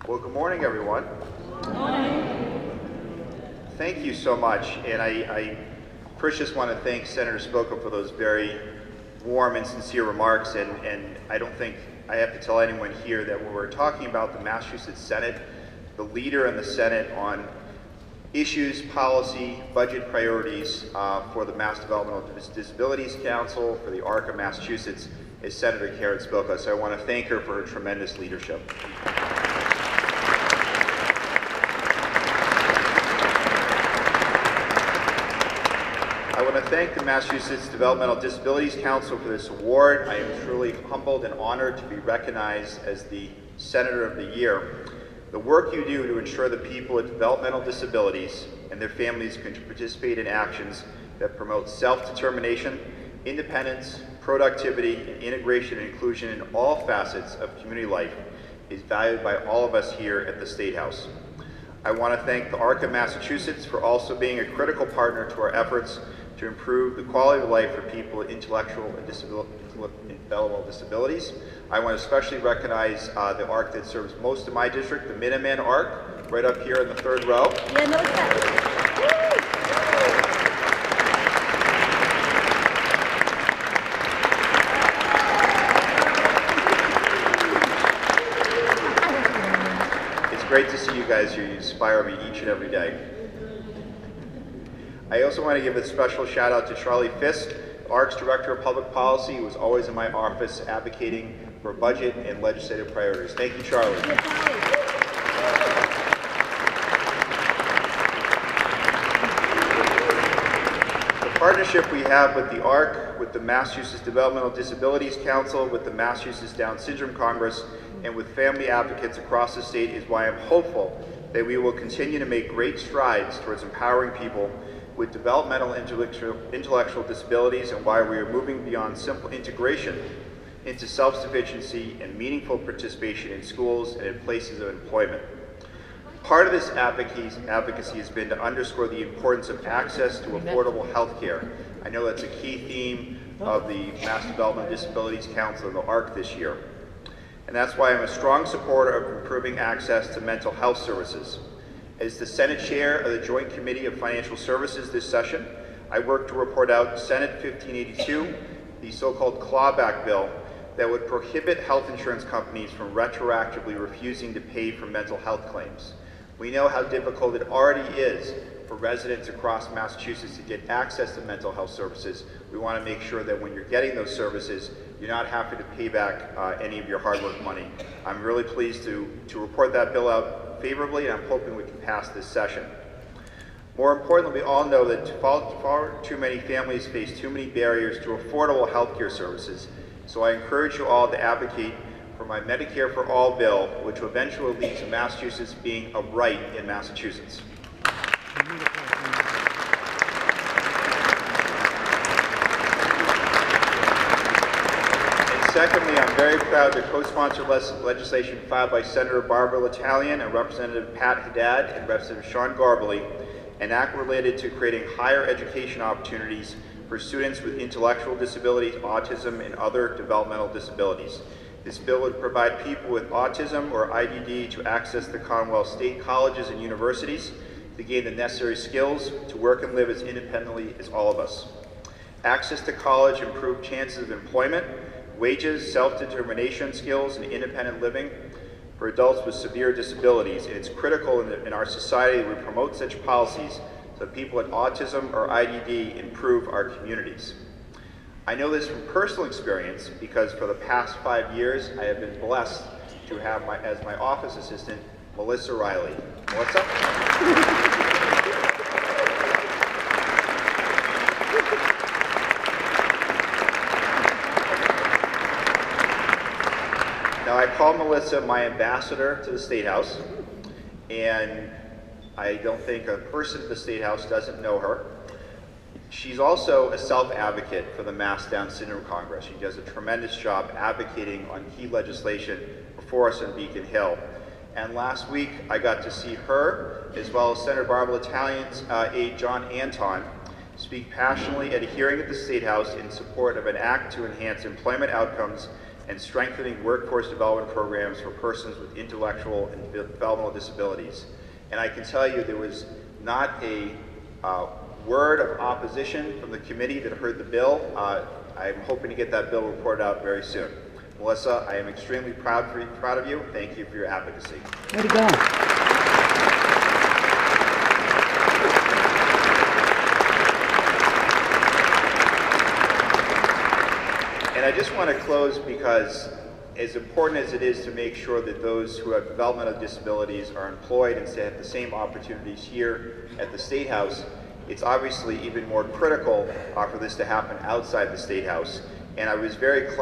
Well, good morning, everyone. Good morning. Thank you so much. And I first just want to thank Senator Spilka for those very warm and sincere remarks. And I don't think I have to tell anyone here that when we're talking about the Massachusetts Senate, the leader in the Senate on issues, policy, budget priorities for the Mass Developmental Disabilities Council, for the ARC of Massachusetts, is Senator Karen Spilka. So I want to thank her for her tremendous leadership. I want to thank the Massachusetts Developmental Disabilities Council for this award. I am truly humbled and honored to be recognized as the Senator of the Year. The work you do to ensure that people with developmental disabilities and their families can participate in actions that promote self-determination, independence, productivity, and integration and inclusion in all facets of community life is valued by all of us here at the State House. I want to thank the ARC of Massachusetts for also being a critical partner to our efforts to improve the quality of life for people with intellectual and developmental disabilities. I want to especially recognize the ARC that serves most of my district, the Minuteman ARC, right up here in the third row. Yeah, no, it's that. It's great to see you guys here. You inspire me each and every day. I also want to give a special shout out to Charlie Fisk, ARC's Director of Public Policy, who was always in my office advocating for budget and legislative priorities. Thank you, Charlie. The partnership we have with the ARC, with the Massachusetts Developmental Disabilities Council, with the Massachusetts Down Syndrome Congress, and with family advocates across the state is why I'm hopeful that we will continue to make great strides towards empowering people with developmental intellectual disabilities, and why we are moving beyond simple integration into self-sufficiency and meaningful participation in schools and in places of employment. Part of this advocacy has been to underscore the importance of access to affordable health care. I know that's a key theme of the Mass Developmental Disabilities Council and the ARC this year. And that's why I'm a strong supporter of improving access to mental health services. As the Senate Chair of the Joint Committee of Financial Services this session, I worked to report out Senate 1582, the so-called clawback bill that would prohibit health insurance companies from retroactively refusing to pay for mental health claims. We know how difficult it already is for residents across Massachusetts to get access to mental health services. We want to make sure that when you're getting those services, you're not having to pay back any of your hard work money. I'm really pleased to report that bill out favorably, and I'm hoping we can pass this session. More importantly, we all know that far too many families face too many barriers to affordable health care services. So I encourage you all to advocate for my Medicare for All bill, which will eventually lead to Massachusetts being a right in Massachusetts. Secondly, I'm very proud to co-sponsor legislation filed by Senator Barbara L'Italian and Representative Pat Haddad and Representative Sean Garbely, an act related to creating higher education opportunities for students with intellectual disabilities, autism, and other developmental disabilities. This bill would provide people with autism or IDD to access the Commonwealth state colleges and universities to gain the necessary skills to work and live as independently as all of us. Access to college improved chances of employment, wages, self-determination skills, and independent living for adults with severe disabilities. And it's critical in our society that we promote such policies so that people with autism or IDD improve our communities. I know this from personal experience because for the past 5 years, I have been blessed to have as my office assistant, Melissa Riley. Melissa? Now, I call Melissa my ambassador to the State House, and I don't think a person at the State House doesn't know her. She's also a self-advocate for the Mass Down Syndrome Congress. She does a tremendous job advocating on key legislation before us in Beacon Hill. And last week, I got to see her, as well as Senator Barbara L'Italian's aide, John Anton, speak passionately at a hearing at the State House in support of an act to enhance employment outcomes and strengthening workforce development programs for persons with intellectual and developmental disabilities. And I can tell you there was not a word of opposition from the committee that heard the bill. I'm hoping to get that bill reported out very soon. Melissa, I am extremely proud of you. Thank you for your advocacy. Way to go. And I just want to close because as important as it is to make sure that those who have developmental disabilities are employed and have the same opportunities here at the State House, it's obviously even more critical for this to happen outside the State House. And I was very